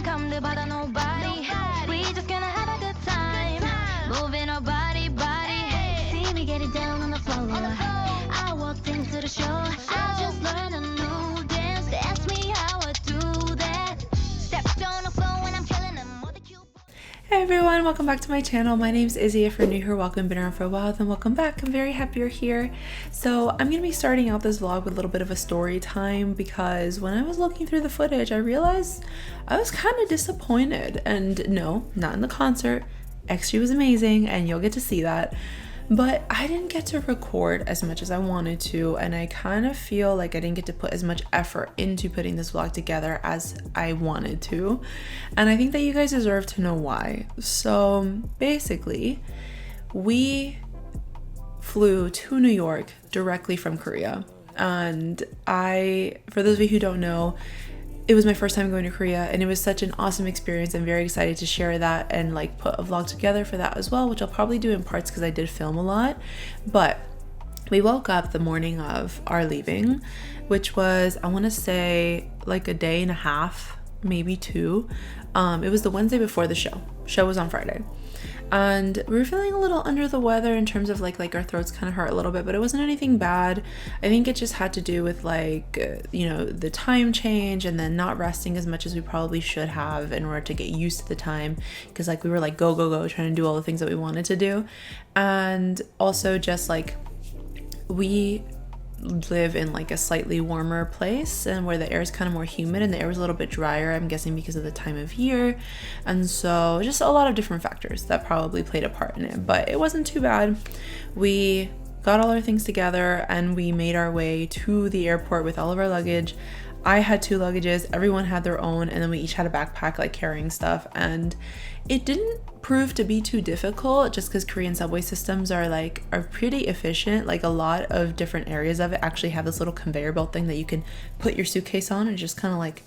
ain't come to bother nobody. We just gonna have a good time. Moving our body. See me get it down on the floor. I walked into the show. I just learned a new dance. They asked me how I do that. Stepped on the floor when I'm killing them. Hey everyone, welcome back to my channel. My name's Izzy. If you're new here, welcome. Been around for a while, then welcome back. I'm very happy you're here. So I'm gonna be starting out this vlog with a little bit of a story time because when I was looking through the footage, I realized I was kind of disappointed. And no, not in the concert. XG was amazing and you'll get to see that. But I didn't get to record as much as I wanted to, and I kind of feel like I didn't get to put as much effort into putting this vlog together as I wanted to. And I think that you guys deserve to know why. So basically, we flew to New York directly from Korea. And for those of you who don't know, it was my first time going to Korea and it was such an awesome experience. I'm very excited to share that and like put a vlog together for that as well, which I'll probably do in parts because I did film a lot. But we woke up the morning of our leaving, which was, I want to say, like a day and a half, maybe two. It was the Wednesday before the show. Show was on Friday. And we were feeling a little under the weather in terms of like our throats kind of hurt a little bit, but it wasn't anything bad. I think it just had to do with the time change and then not resting as much as we probably should have in order to get used to the time, because like we were like go trying to do all the things that we wanted to do. And also just like we live in like a slightly warmer place and where the air is kind of more humid and the air was a little bit drier, I'm guessing because of the time of year. And so just a lot of different factors that probably played a part in it, but it wasn't too bad. We got all our things together and we made our way to the airport with all of our luggage. I had 2 luggages, everyone had their own, and then we each had a backpack like carrying stuff, and it didn't prove to be too difficult just because Korean subway systems are pretty efficient. Like a lot of different areas of it actually have this little conveyor belt thing that you can put your suitcase on and just kind of like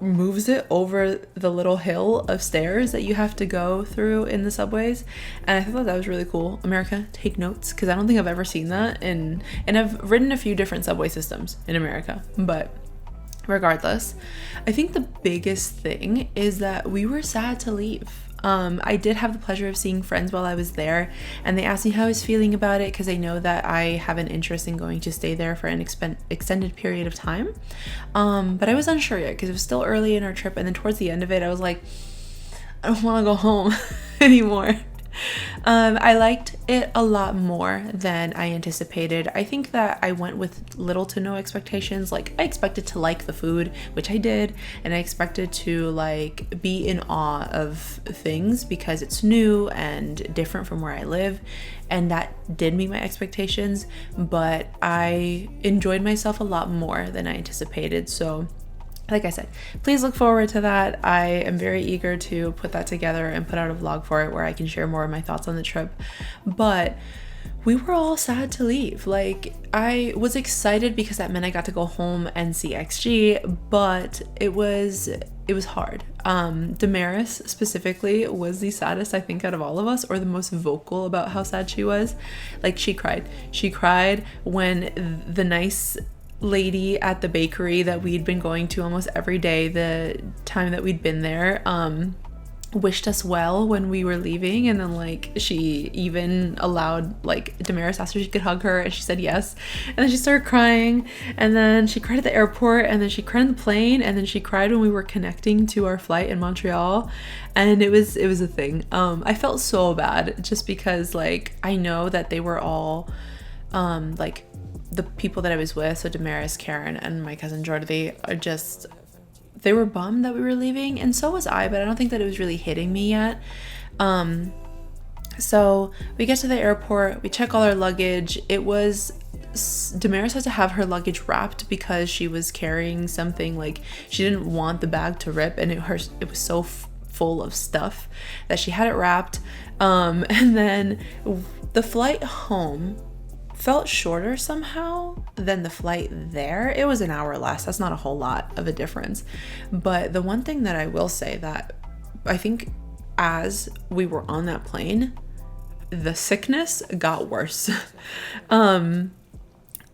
moves it over the little hill of stairs that you have to go through in the subways. And I thought that was really cool. America, take notes, because I don't think I've ever seen that, and I've ridden a few different subway systems in America, but regardless, I think the biggest thing is that we were sad to leave. I did have the pleasure of seeing friends while I was there, and they asked me how I was feeling about it because they know that I have an interest in going to stay there for an extended period of time. But I was unsure yet because it was still early in our trip, and then towards the end of it, I was like, I don't want to go home anymore. I liked it a lot more than I anticipated. I think that I went with little to no expectations. Like I expected to like the food, which I did, and I expected to like be in awe of things because it's new and different from where I live, and that did meet my expectations, but I enjoyed myself a lot more than I anticipated. So like I said, please look forward to that. I am very eager to put that together and put out a vlog for it where I can share more of my thoughts on the trip. But we were all sad to leave. Like I was excited because that meant I got to go home and see XG, but it was hard. Damaris specifically was the saddest I think out of all of us, or the most vocal about how sad she was. Like she cried when the nice lady at the bakery that we'd been going to almost every day the time that we'd been there wished us well when we were leaving, and then like she even allowed, like Damaris asked her if she could hug her and she said yes, and then she started crying, and then she cried at the airport, and then she cried on the plane, and then she cried when we were connecting to our flight in Montreal, and it was a thing. I felt so bad just because like I know that they were all like the people that I was with, so Damaris, Karen, and my cousin Jordi, they were bummed that we were leaving, and so was I, but I don't think that it was really hitting me yet. So we get to the airport, we check all our luggage. Damaris had to have her luggage wrapped because she was carrying something, like she didn't want the bag to rip, and it was so full of stuff that she had it wrapped. And then the flight home felt shorter somehow than the flight there. It was an hour less. That's not a whole lot of a difference. But the one thing that I will say that I think as we were on that plane, the sickness got worse.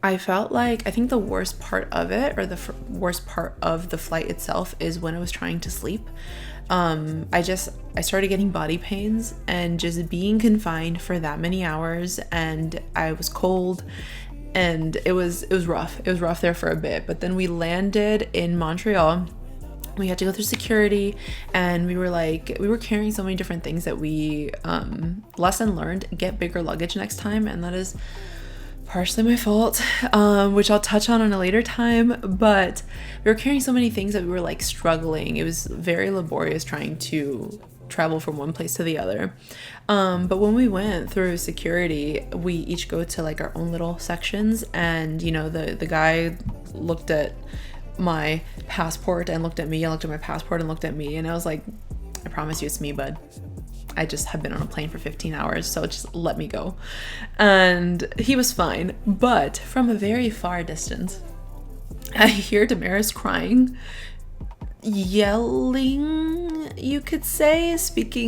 I felt like, I think the worst part of it, or the worst part of the flight itself, is when I was trying to sleep. I started getting body pains, and just being confined for that many hours, and I was cold, and it was rough. It was rough there for a bit, but then we landed in Montreal. We had to go through security, and we were carrying so many different things that we, lesson learned, get bigger luggage next time, and that is partially my fault, which I'll touch on a later time. But we were carrying so many things that we were like struggling. It was very laborious trying to travel from one place to the other. But when we went through security, we each go to like our own little sections, and you know, the guy looked at my passport and looked at me, and looked at my passport and looked at me, and I was like, I promise you it's me, bud. I just have been on a plane for 15 hours, so just let me go. And he was fine. But from a very far distance, I hear Damaris crying, yelling, you could say,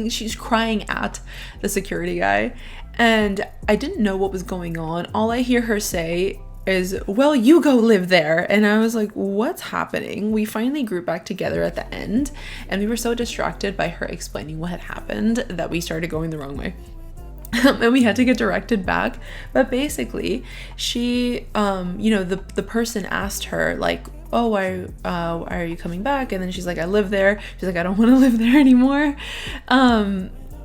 she's crying at the security guy. And I didn't know what was going on. All I hear her say is, well, you go live there. And I was like, what's happening? We finally grew back together at the end, and we were so distracted by her explaining what had happened that we started going the wrong way. And we had to get directed back. But basically, she, the person asked her, like, oh, why are you coming back? And then she's like, I live there. She's like, I don't want to live there anymore.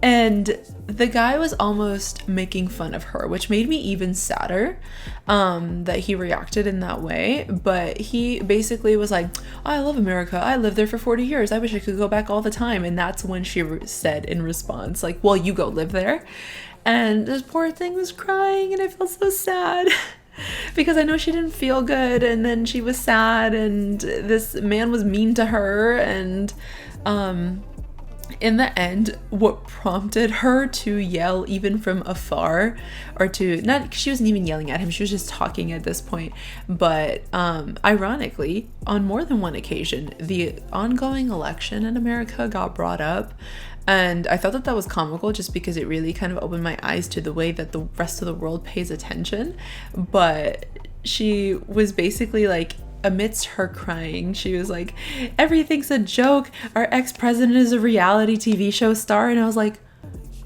And the guy was almost making fun of her, which made me even sadder, that he reacted in that way. But he basically was like, oh, I love America. I lived there for 40 years. I wish I could go back all the time. And that's when she said in response, like, well, you go live there. And this poor thing was crying, and I felt so sad. Because I know she didn't feel good, and then she was sad, and this man was mean to her. And in the end, what prompted her to yell even from afar, or to not, she wasn't even yelling at him, she was just talking at this point, but ironically, on more than one occasion, the ongoing election in America got brought up. And I thought that was comical, just because it really kind of opened my eyes to the way that the rest of the world pays attention. But she was basically like, amidst her crying, she was like, everything's a joke. Our ex-president is a reality TV show star. And I was like,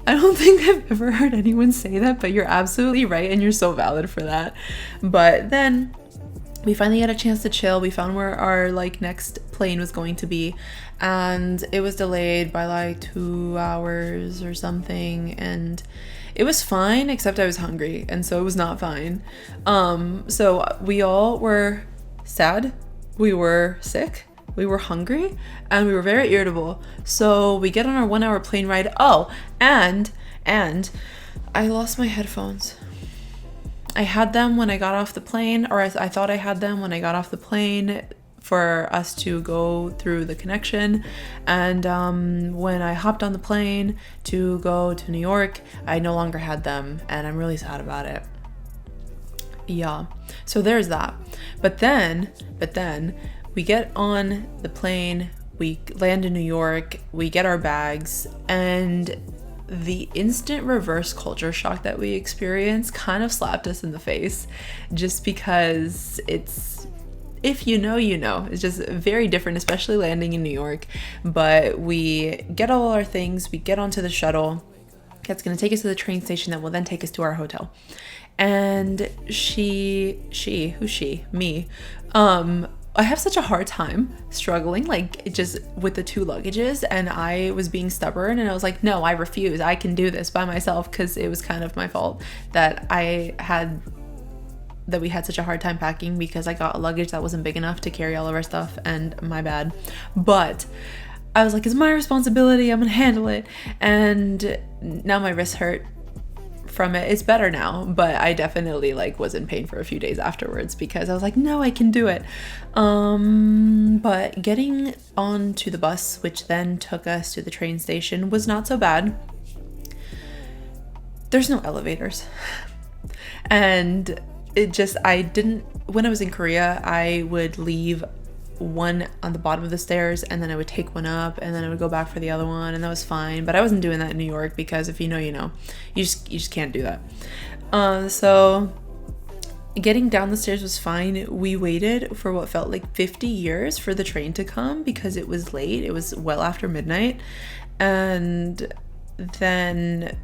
I don't think I've ever heard anyone say that, but you're absolutely right, and you're so valid for that. But then we finally had a chance to chill. We found where our like next plane was going to be, and it was delayed by like 2 hours or something, and it was fine, except I was hungry, and so it was not fine. So we all were sad, we were sick, we were hungry, and we were very irritable. So we get on our 1 hour plane ride. Oh, and I lost my headphones. I had them when I got off the plane, or I thought I had them when I got off the plane for us to go through the connection. And when I hopped on the plane to go to New York, I no longer had them, and I'm really sad about it. Yeah, so there's that. But then we get on the plane, we land in New York, we get our bags, and the instant reverse culture shock that we experienced kind of slapped us in the face, just because it's, if you know, you know. It's just very different, especially landing in New York. But we get all our things, we get onto the shuttle that's going to take us to the train station that will then take us to our hotel. And me, I have such a hard time struggling, like, just with the 2 luggages, and I was being stubborn, and I was like, no, I refuse. I can do this by myself, because it was kind of my fault that we had such a hard time packing, because I got a luggage that wasn't big enough to carry all of our stuff, and my bad. But I was like, it's my responsibility, I'm gonna handle it. And now my wrist hurt from it. It's better now, but I definitely like was in pain for a few days afterwards, because I was like, no, I can do it. But getting onto the bus, which then took us to the train station, was not so bad. There's no elevators, and it just, when I was in Korea, I would leave one on the bottom of the stairs, and then I would take one up, and then I would go back for the other one, and that was fine. But I wasn't doing that in New York, because if you know, you know. You just can't do that. So Getting down the stairs was fine. We waited for what felt like 50 years for the train to come because it was late. It was well after midnight. And then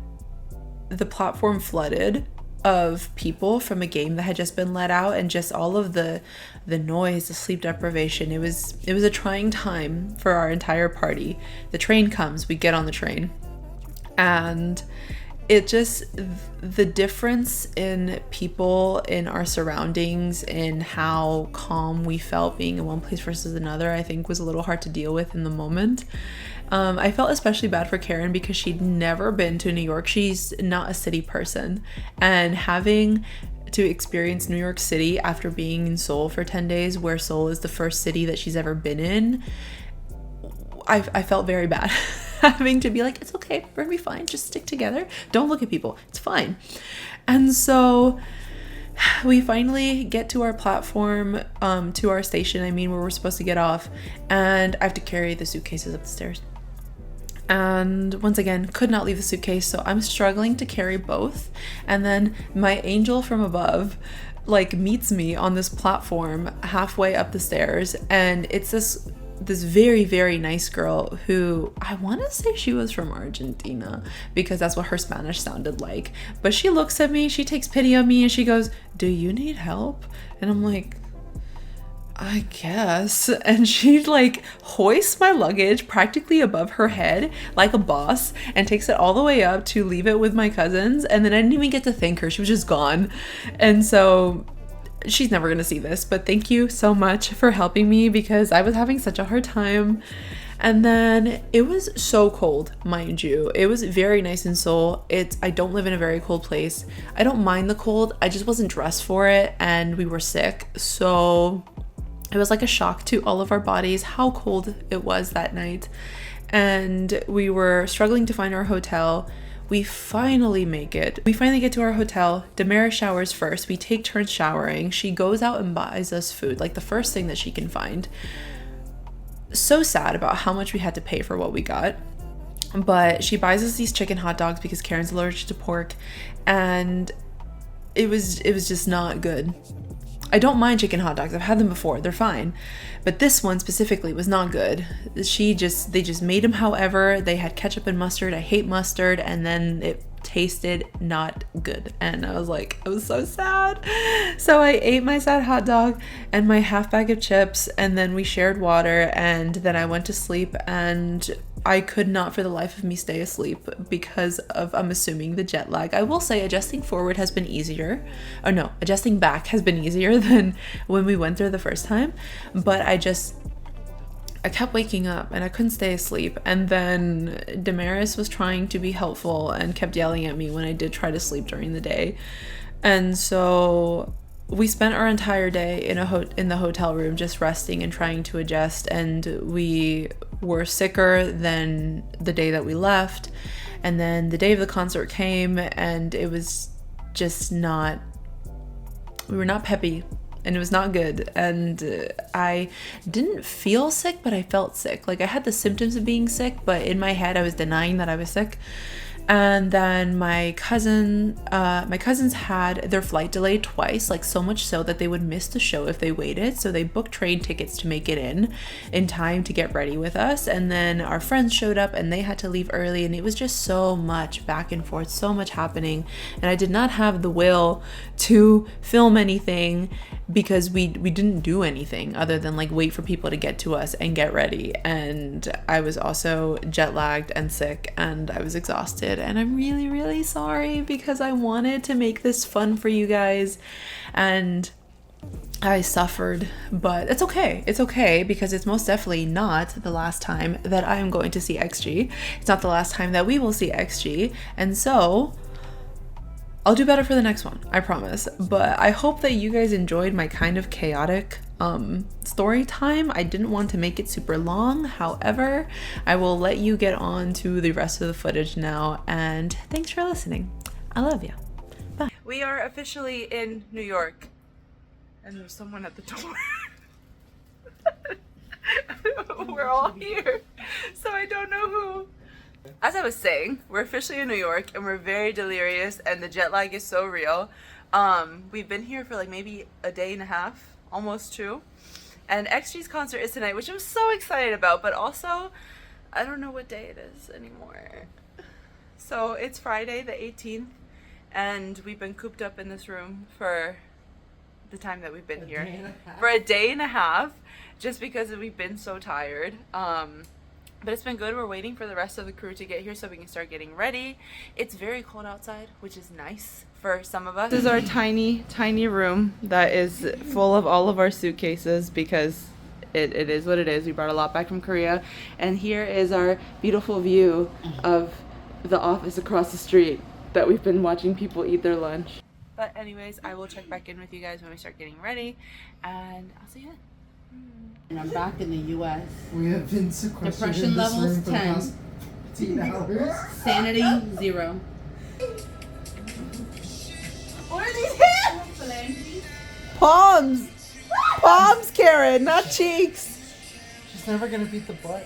the platform flooded of people from a game that had just been let out, and just all of the noise, the sleep deprivation. It was a trying time for our entire party. The train comes, we get on the train, and it just, the difference in people, in our surroundings, in how calm we felt being in one place versus another, I think was a little hard to deal with in the moment. I felt especially bad for Karen because she'd never been to New York. She's not a city person, and having to experience New York City after being in Seoul for 10 days, where Seoul is the first city that she's ever been in, I felt very bad. Having to be like, it's okay, we're gonna be fine, just stick together, don't look at people, it's fine. And so we finally get to our platform, to our station, where we're supposed to get off, and I have to carry the suitcases up the stairs. And once again, could not leave the suitcase, so I'm struggling to carry both. And then my angel from above meets me on this platform halfway up the stairs, and it's this very, very nice girl who, I want to say she was from Argentina because that's what her Spanish sounded like. But she looks at me, she takes pity on me, and she goes, "Do you need help?" And I'm like, I guess. And she hoists my luggage practically above her head like a boss and takes it all the way up to leave it with my cousins. And then I didn't even get to thank her. She was just gone. And so she's never gonna see this, but thank you so much for helping me because I was having such a hard time. And then it was so cold, mind you. It was very nice in Seoul. I don't live in a very cold place. I don't mind the cold. I just wasn't dressed for it, and we were sick. So it was like a shock to all of our bodies how cold it was that night. And we were struggling to find our hotel. We finally make it. We finally get to our hotel. Damaris showers first. We take turns showering. She goes out and buys us food, the first thing that she can find. So sad about how much we had to pay for what we got. But she buys us these chicken hot dogs because Karen's allergic to pork, and it was just not good. I don't mind chicken hot dogs. I've had them before. They're fine. But this one specifically was not good. They just made them however. They had ketchup and mustard. I hate mustard. And then it tasted not good. And I was so sad. So I ate my sad hot dog and my half bag of chips. And then we shared water. And then I went to sleep. And I could not for the life of me stay asleep because of, I'm assuming, the jet lag. I will say adjusting forward has been easier. Or no, adjusting back has been easier than when we went there the first time. But I kept waking up and I couldn't stay asleep. And then Damaris was trying to be helpful and kept yelling at me when I did try to sleep during the day. And so we spent our entire day in the hotel room just resting and trying to adjust, and we were sicker than the day that we left. And then the day of the concert came, and it was just not, we were not peppy, and it was not good. And I didn't feel sick, but I felt sick. I had the symptoms of being sick, but in my head I was denying that I was sick. And then my cousins had their flight delayed twice, so much so that they would miss the show if they waited. So they booked train tickets to make it in time to get ready with us. And then our friends showed up and they had to leave early, and it was just so much back and forth, so much happening. And I did not have the will to film anything because we didn't do anything other than wait for people to get to us and get ready. And I was also jet lagged and sick, and I was exhausted. And I'm really, really sorry because I wanted to make this fun for you guys, and I suffered, but it's okay. It's okay because it's most definitely not the last time that I am going to see XG. It's not the last time that we will see XG. And so I'll do better for the next one, I promise. But I hope that you guys enjoyed my kind of chaotic story time. I didn't want to make it super long. However, I will let you get on to the rest of the footage now. And thanks for listening. I love you. Bye. We are officially in New York. And there's someone at the door. We're all here. So I don't know who. As I was saying, we're officially in New York and we're very delirious and the jet lag is so real. We've been here for like maybe a day and a half, almost 2. And XG's concert is tonight, which I'm so excited about, but also I don't know what day it is anymore. So it's Friday the 18th, and we've been cooped up in this room for the time that we've been here. For a day and a half, just because we've been so tired. But it's been good. We're waiting for the rest of the crew to get here so we can start getting ready. It's very cold outside, which is nice for some of us. This is our tiny, tiny room that is full of all of our suitcases because it is what it is. We brought a lot back from Korea. And here is our beautiful view of the office across the street that we've been watching people eat their lunch. But anyways, I will check back in with you guys when we start getting ready, and I'll see you then. And I'm back in the U.S. We have been sequestered Depression in this levels room for 10. the past 15 hours. Sanity 0. What are these hands? Palms! Palms, Karen, not cheeks. She's never gonna beat the butt.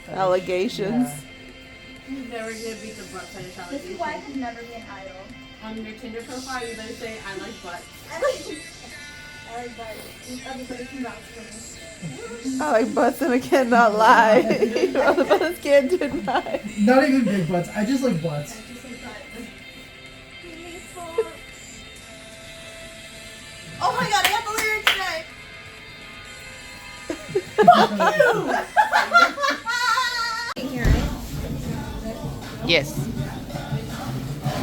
Allegations. Yeah. Who's never gonna beat the butt fetish allegation? This is why I could never be an idol. On your Tinder profile, you better say, I like butts. I like butts. Everybody can vouch for me. I like butts and I cannot lie. Other butts can't deny. Not even big butts. I just like butts. I just like butts. Oh my god, I got the lyrics right! Yes.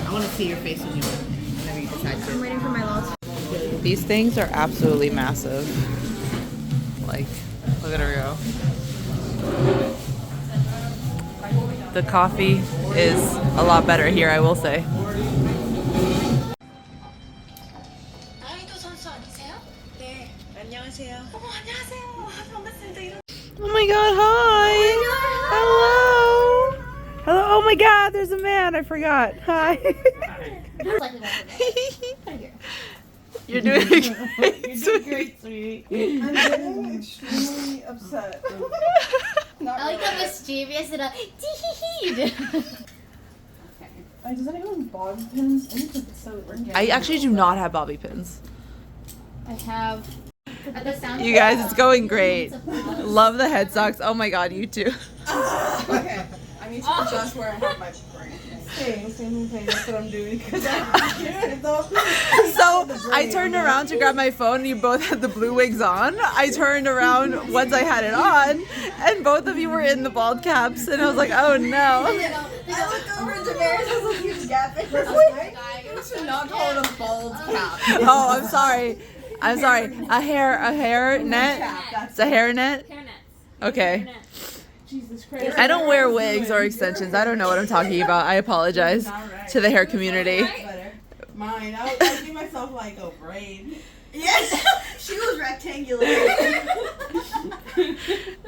I want to see your face when you whenever you decide I'm to. waiting for my loss. These things are absolutely massive. Like, look at her go. The coffee is a lot better here, I will say. Oh my god, hi! Hello! Hello, oh my god, there's a man, I forgot. Hi. You're doing great. You're doing great, sweetie. I'm getting extremely upset. I like the mischievous and tee-hee-hee. Does anyone have bobby pins? Because it's so organic. I actually do not have bobby pins. I have. At the sound You guys, it's going great. Love the head socks. Oh my god, you too. Okay, I need to adjust where I have my brain. Same, that's what I'm doing. Because So I turned around to grab my phone and you both had the blue wigs on. I turned around once I had it on and both of you were in the bald caps and I was like, oh no. I looked over to Maris, I was like, huge gap. You should not call it a bald cap. Oh, I'm sorry. I'm sorry. A hair net? It's a hair net? Okay. Jesus Christ. I don't wear wigs or extensions. I don't know what I'm talking about. I apologize to the hair community. Mine. I give myself like a braid. Yes, she was rectangular.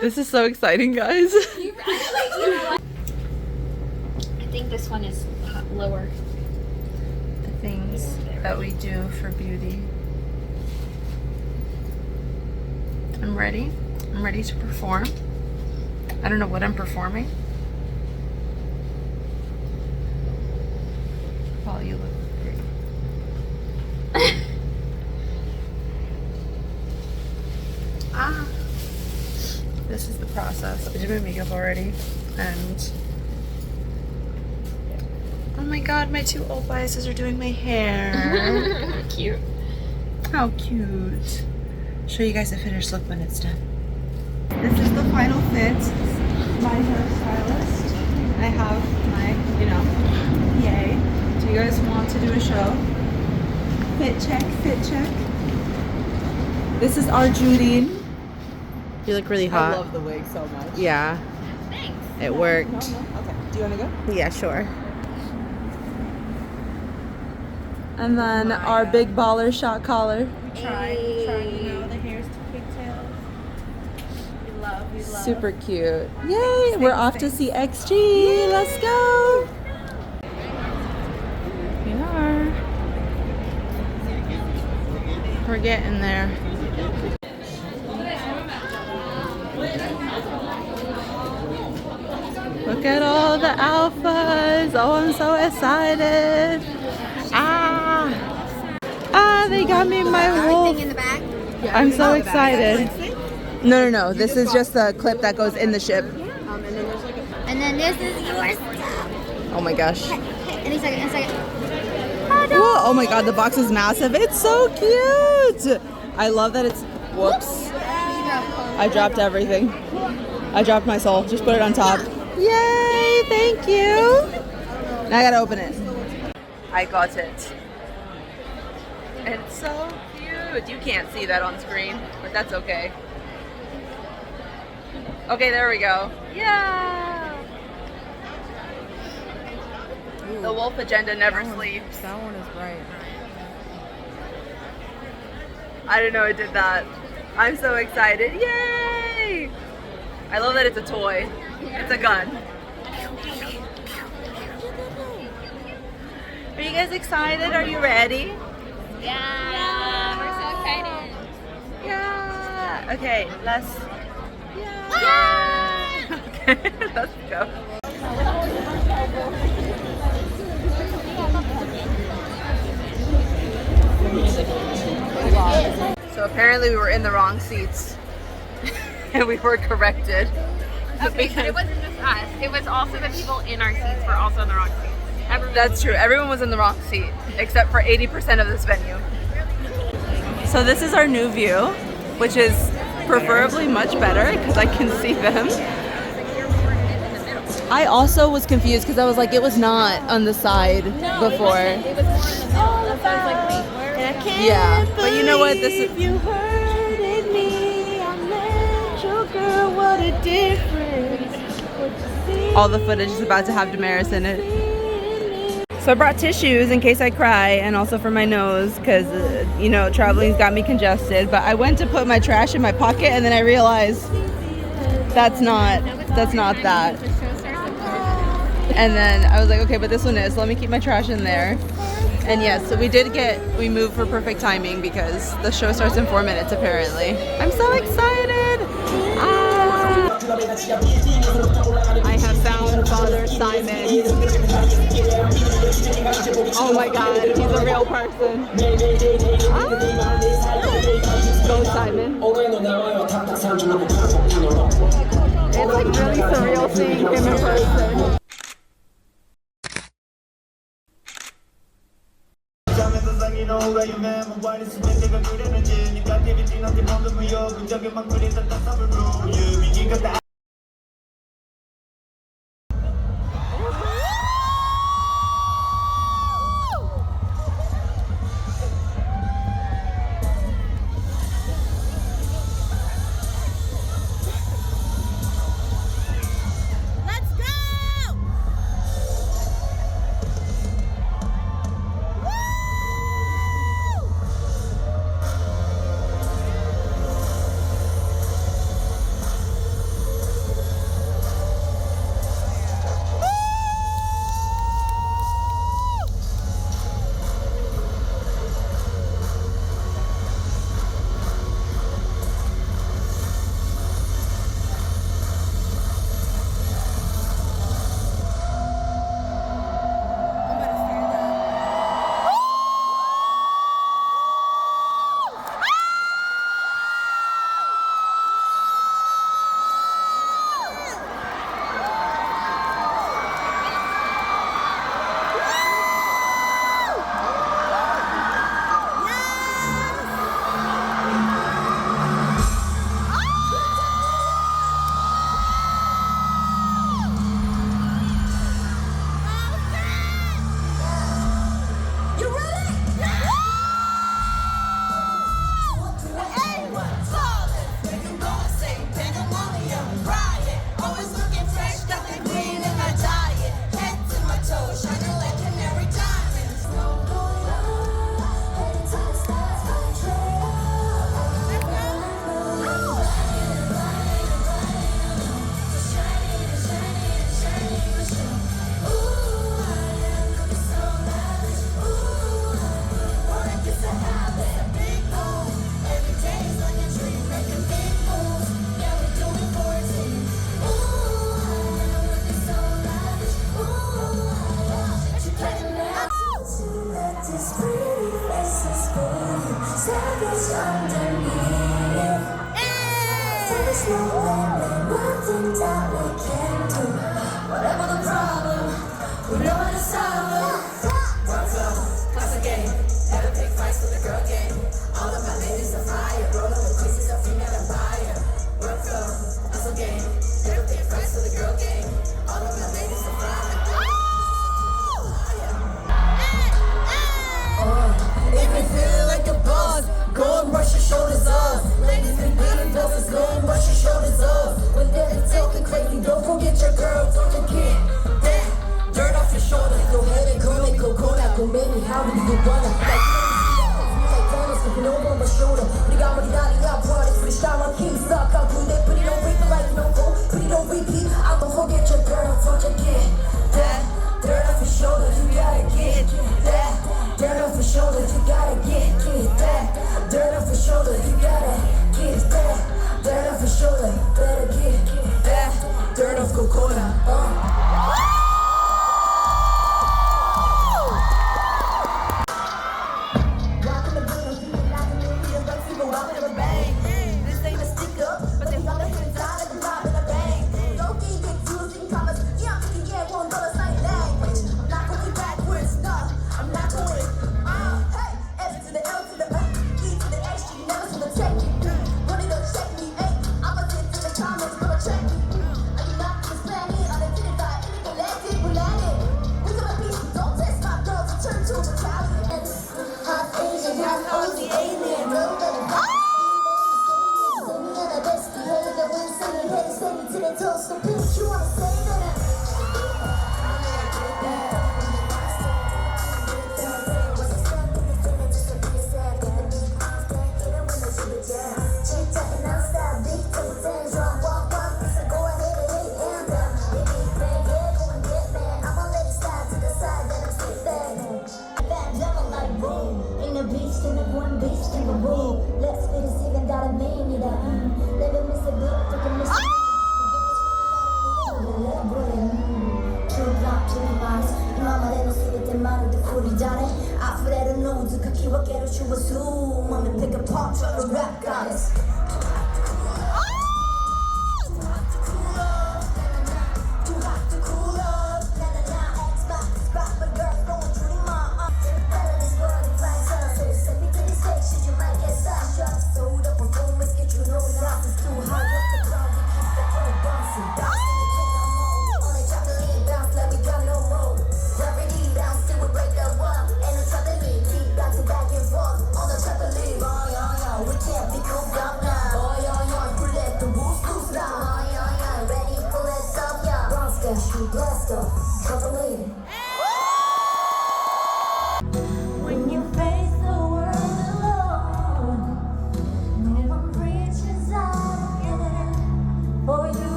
This is so exciting, guys. I think this one is lower. The things that we do for beauty. I'm ready. I'm ready to perform. I don't know what I'm performing. Paul, you look great. This is the process. I did my makeup already, and oh my god, my 2 old biases are doing my hair. Cute. How cute. Show you guys the finished look when it's done. This is the final fit. My hairstylist. I have my, PA. Do you guys want to do a show? Fit check, fit check. This is our Judine. You look really hot. I love the wig so much. Yeah. Thanks. It worked. Okay. Do you want to go? Yeah, sure. And then our big baller shot collar. Try, the hair's to pigtails. We love. Super cute. Yay! We're off to see XG. Let's go. We are. We're getting there. Look at all the alphas. Oh, I'm so excited. Ah. got me my wolf. In the back. I'm so excited. No. This is just the clip that goes in the ship. And then this is yours. Oh my gosh. Any second. Whoa, oh my god, the box is massive. It's so cute. I love that it's. Whoops. I dropped everything. I dropped my soul. Just put it on top. Yay, thank you. Now I gotta open it. I got it. It's so cute. You can't see that on screen, but that's okay. Okay, there we go. Yeah. The wolf agenda never sleeps. That one is bright. I didn't know it did that. I'm so excited. Yay! I love that it's a toy. It's a gun. Are you guys excited? Are you ready? Yeah. We're so excited. Yeah. Okay, let's. Yeah. Okay, let's go. So apparently we were in the wrong seats and we were corrected. Okay, but it wasn't just us. It was also the people in our seats were also in the wrong seats. That's true. Everyone was in the wrong seat except for 80% of this venue. So this is our new view, which is preferably much better because I can see them. I also was confused because I was like, it was not on the side before. Yeah, but you know what? This is. You hurted me. I met your girl. What a difference. All the footage is about to have Damaris in it. So I brought tissues in case I cry and also for my nose because, you know, traveling's got me congested. But I went to put my trash in my pocket and then I realized that's not that. And then I was like, okay, but this one is. So let me keep my trash in there. And yes, so we moved for perfect timing because the show starts in 4 minutes apparently. I'm so excited! I have found Father Simon. Oh my god, he's a real person. Go Simon. It's like really surreal seeing him in person. Savage underneath. Savage no limit, nothing that we can do. Whatever the problem, we know how to solve it. One flow, plus a game. Never pick fights for the girl game. All of my ladies are fire. Roll up the pieces of female empire. One flow, plus a game. Never pick fights for the girl game. All of my ladies are fire. If you feeling like a boss, go and brush your shoulders off. Ladies be beating bosses, go and brush your shoulders off. When they're talking crazy, don't forget your girl. Don't forget that dirt off your shoulders. Go ahead and go make coconut, go make me. How do you wanna? Like Thanos, looking over my shoulder. Brigamo di dali, I'm proud. Switch down my keys, suck out. Put it on repeat like no go. Put it on repeat. I don't forget your girl. Don't forget that dirt off your shoulders. You gotta get that. Dirt off your shoulders, you gotta get that. Dirt off your shoulder, you gotta get that. Dirt off your shoulder, better get that. Dirt off Coca-Cola. Rockin' the beat, I'm feeling like a million bucks, people walking in a bang. This ain't a stick up, but they wanna put it down at the top of the bang. Don't get using commas, yeah, I'm thinking, yeah, $1 sign language. I'm not going backwards, no, I'm not going. Hey, F to the L to the E to the H, you never see the check it. Money don't check me, hey, I'ma get to the comments, gonna check it. I do not just plan it, I done did it by anything, let it, we let it. We got a piece, don't test my girl, return to retaliate. Half Asian, half Aussie, alien, real better. Send me on a bestie, headed the wind, singing, headed steady to the toast, so bitch, you wanna say that? Let's fit a second that I made me that. Never miss a beat, freaking miss a True drop, true wise. 今までの全てまるで振りだね。溢れるノーズ書き分ける手話数。Mommy pick apart, try to rap goddess. Back and forth on the trampoline. We can't be cool down now.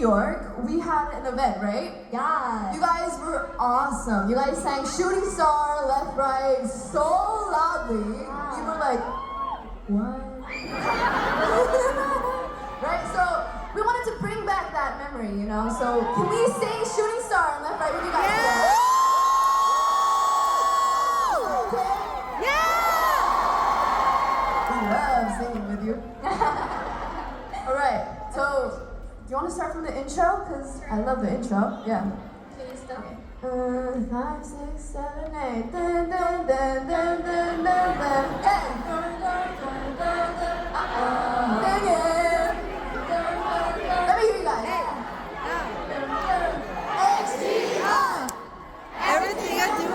York, we had an event, right? Yeah. You guys were awesome. You guys sang Shooting Star, Left, Right, so loudly. Yeah. You were like, what? Right, so we wanted to bring back that memory, you know? So can we sing Shooting Star and Left, Right with you guys? Yeah. We love singing with you. All right, so do you want to start from the intro? Because I love the intro. Yeah. Can you start? 5, 6, 7, 8. Dun, dun, dun, dun, dun, dun, dun. Hey. Sing it. Let me hear you guys. HDR. Everything I do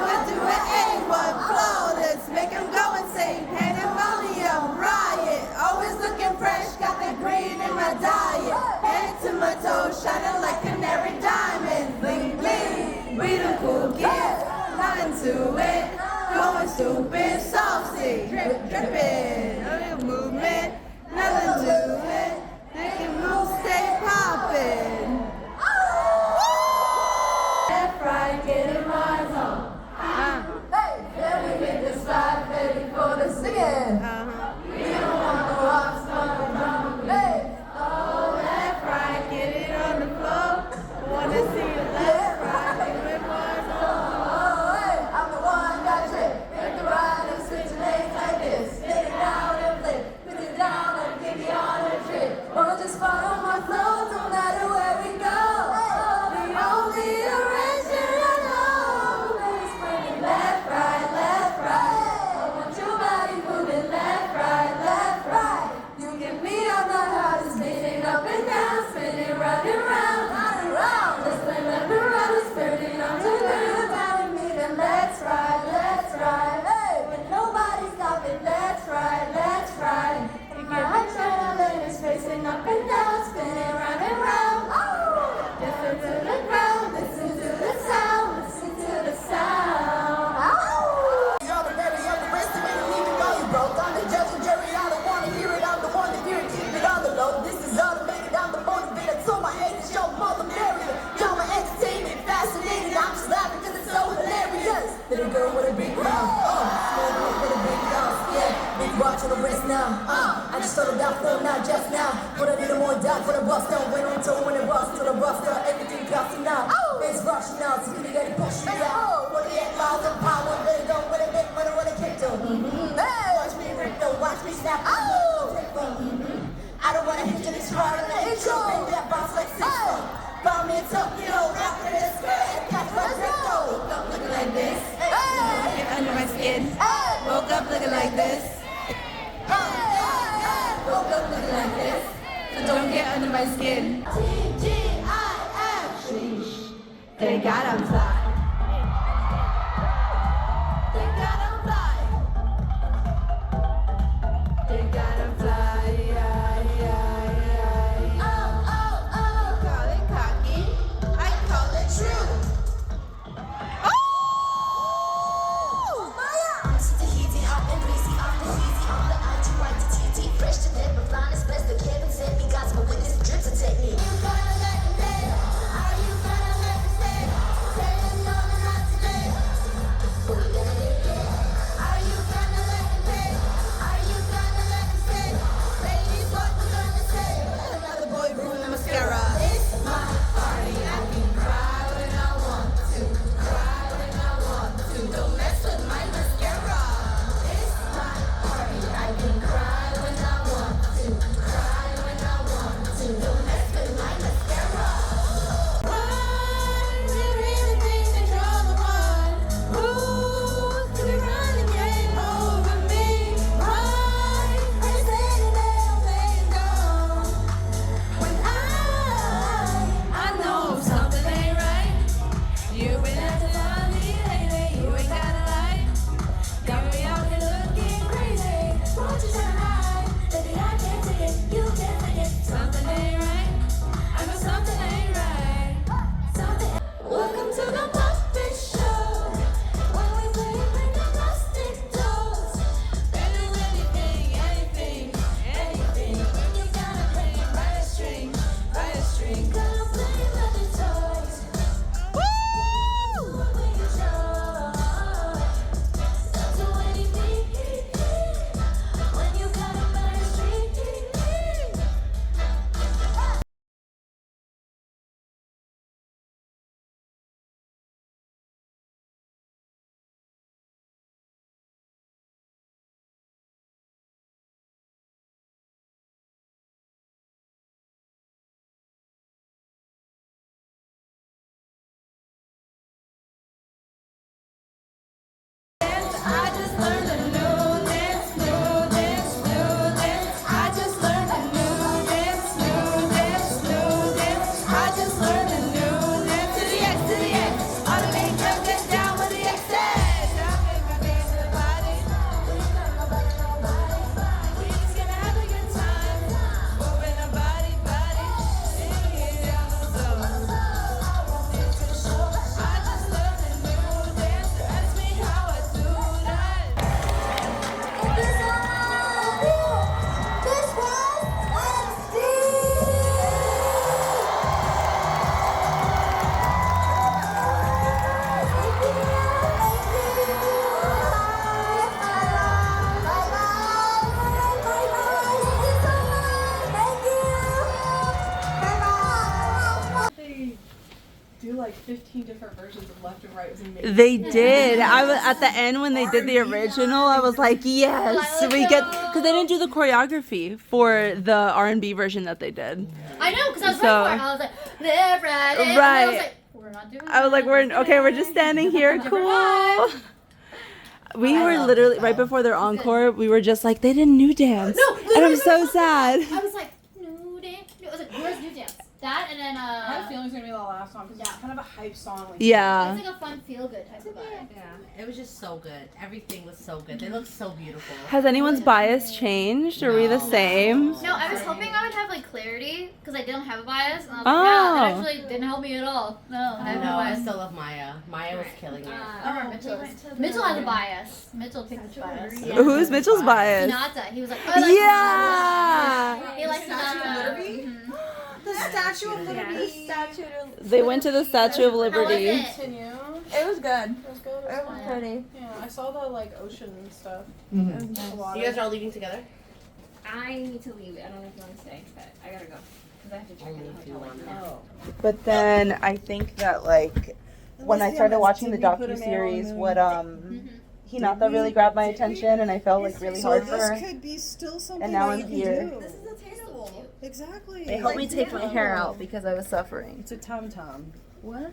it A1 flawless. Make them go insane. Pandemonium, riot. Always looking fresh, got the green in my diet. Head to my toes, shining like canary diamonds. Bling bling, we the cool kids. Nothing to it, going stupid, saucy. Drip dripping, a little movement, nothing to it. They can move, stay popping. Left, right, get in my zone. Hey, then we hit the slide, ready for the singing. We don't want no rocks, no drama. Hey, Oh, left, right, get it on the floor. Wanna see the left, right, get it boys on. oh, hey, I'm the one got trick. Hit the ride and switch your legs like this. Spin it down and flip, put it down and get me on a trip. Wanna just follow my flow, no matter where we go. The only direction I know is moving left, right, left, right. I want your body moving left, right, left, right. You get me on the hottest, spinning up and down, spinning round and round, round and round. Just spin left and right, and spinning on to the down and me, then let's ride, let's ride. Hey, when nobody's stopping, let's ride, let's ride. My adrenaline is facing up and down, spinning round and round. Oh, listen to the ground, listen to the sound, listen to the sound. Oh. You're the baby, you're the rest of it, and even though you broke, I'm the judge and jury. I don't want to hear it, I'm the one to hear it. Keep it on the low. This is automated, I'm the motivator. So my head is your mother barrier. Y'all my entertainment, fascinated. I'm just laughing because it's so hilarious. Little girl with a big mouth, small girl with a big mouth, yeah. Big watch on the wrist now, I just started out for not just now. But I need a more dot for the bust down. When on toe, when it busts to the bust down, everything drops now. It's rushing out, so you gotta push me out. 48 miles of power, really don't with a big money with a crypto. Hey, watch me rip though, watch me snap. I don't wanna hit you this hard on the intro. Bring that bounce like Cisco. Found me in Tokyo, rapping in the skirt. Catch my drip though. Woke up looking like this. Get under my skin. Woke up looking like this. Woke up looking like this. So don't get under my skin. TGIF. Thank God I'm fly. Thank God I'm fly. Thank God I'm fly. Call it cocky. I call it true. Fresh to death, but fine as best. The Kevin said me got some witness drips to take me. You gonna let me live? Are you gonna let me stay? 15 different versions of Left and Right was amazing. They did. I was at the end when they did the original. I was like, yes, we get, because they didn't do the choreography for the R&B version that they did. I know, because I was So- ready for it. I was like, live right. And I was Right. like, we're not doing I was like, we're just standing here, cool. We were literally right before their encore. We were just like, they didn't new dance, No, and I'm so sad. I was like, new dance. I was like, where's new dance? That and then I have a feeling it's gonna be the last song because it's kind of a hype song. Like, Yeah. it's like a fun feel good type of vibe. Yeah, it was just so good. Everything was so good. They looked so beautiful. Has anyone's bias changed? Are we the same? No, I was hoping I would have like clarity because I didn't have a bias. And I was like, yeah, that actually didn't help me at all. No, I have no No, I bias. still love Maya. Maya was killing it. I remember Mitchell has a bias. Mitchell picked his bias. Yeah. Who's Mitchell's bias? Hinata. He was like, oh, I like Yeah. Hinata. He likes Hinata. The Statue of Liberty. They went to the Statue of Liberty. How was it? Continue. It was good. It was good. It was pretty. Yeah, I saw the like ocean and stuff. You And the water. guys are all leaving together? I need to leave. I don't know if you want to stay, but I gotta go because I have to check in the hotel. Now. But then I think that like when I started watching the docu-series, what Hinata really grabbed my attention, and I felt like really hard for her. Could be still something And now that I'm you can here. do. This is attainable. Exactly. They helped me take my hair out because I was suffering. It's a tom tom. What?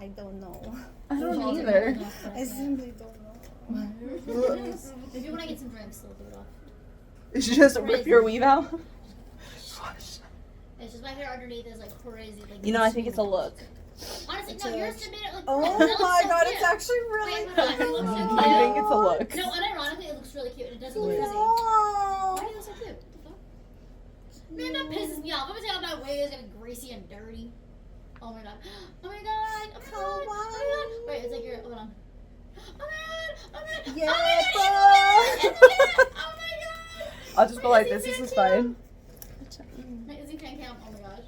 I don't know. I don't either. I simply don't know. Maybe when I get some drinks, they'll do it off. Did you just rip your weave out? It's just my hair underneath is like crazy. Like, You know, I think it's a look. Honestly, no, yours to me it looks. Oh that looks my so god, cute. it's actually really Wait, hold on, it looks so cute. I think it's a look. No, unironically, it looks really cute. And it doesn't look busy. Oh. Why do you look so cute? What the fuck? Man, that pisses me off. I'm gonna say my wig is gonna be greasy and dirty. Oh my god. Oh my god. Oh my god. Oh my god. Wait, it's like you're. Hold on. Oh my god. Oh my god. Yeah, Oh my god. Oh my god. I'll just go like this. This is fine. My Izzy fan cam. Oh my gosh.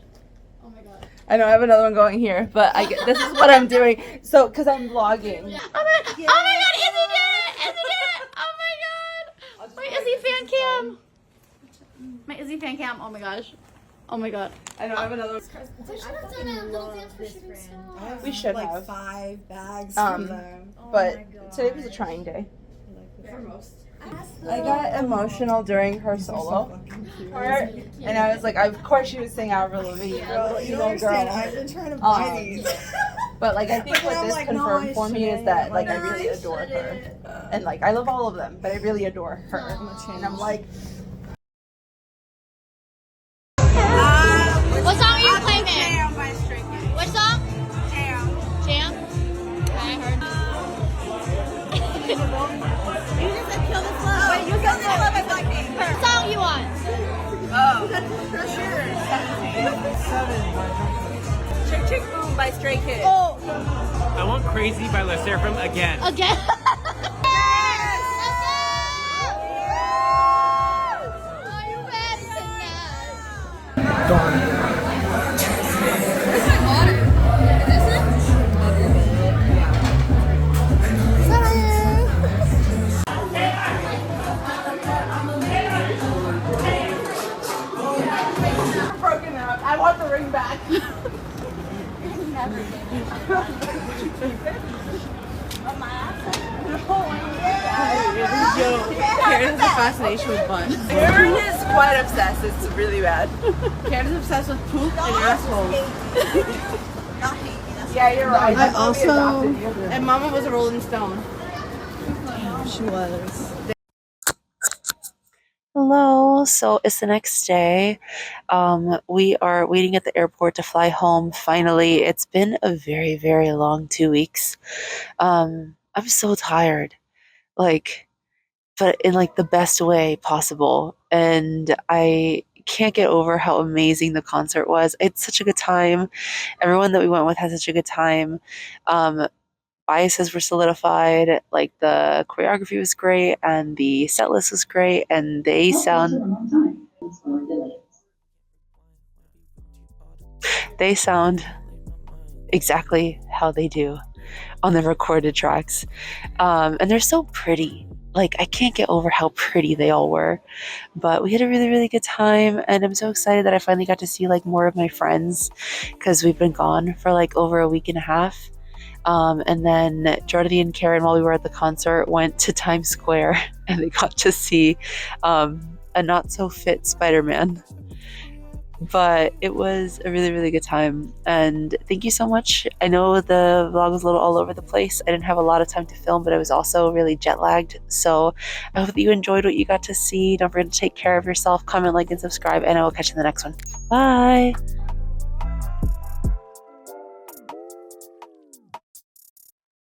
Oh my god. I know I have another one going here, but this is what I'm doing. So, because I'm vlogging. Oh my god. Oh my god. Izzy did it. Izzy did it. Oh my god. My Izzy fan cam. My Izzy fan cam. Oh my gosh. Oh my god. I know I have another one. We should have done a little dance for shooting star. We should like have. 5 bags Um, from them. But today was a trying day. I got emotional during her solo part, and I was like, of course she was saying Avril Lavigne, Well, you little understand, girl. I've been trying to buy Um, these. But like I think But what I'm this like, no, confirmed I for me is shouldn't. that like I No, really I adore her, shouldn't. and like I love all of them, but I really adore her. And I'm like, What song are you playing? What song? Jam. I heard. Wait, you got this love at Blackpink. What song you want? Chick Chick Boom by Stray Kids. I want Crazy by Le Seraphim again. Again. Are you ready tonight? Broken up. I want the ring back. Karen has a fascination with butts. Aaron is quite obsessed. It's really bad. Karen's obsessed with poop and assholes. Yeah, you're right. I That's why we also- adopted you. And Mama was a Rolling Stone. She was. Hello. So it's the next day. We are waiting at the airport to fly home. Finally, it's been a very, very long 2 weeks. I'm so tired, like, but in like the best way possible. And I can't get over how amazing the concert was. It's such a good time. Everyone that we went with had such a good time. Biases were solidified, like the choreography was great and the set list was great, and they sound exactly how they do on the recorded tracks. And they're so pretty. like, I can't get over how pretty they all were. But we had a really, really good time, and I'm so excited that I finally got to see like more of my friends because we've been gone for like over a week and a half. And then Jordan and Karen, while we were at the concert, went to Times Square and they got to see a not so fit Spider-Man. But it was a really, really good time, and thank you so much. I know the vlog was a little all over the place. I didn't have a lot of time to film, but I was also really jet lagged, so I hope that you enjoyed what you got to see. Don't forget to take care of yourself, comment, like, and subscribe, and I will catch you in the next one. Bye!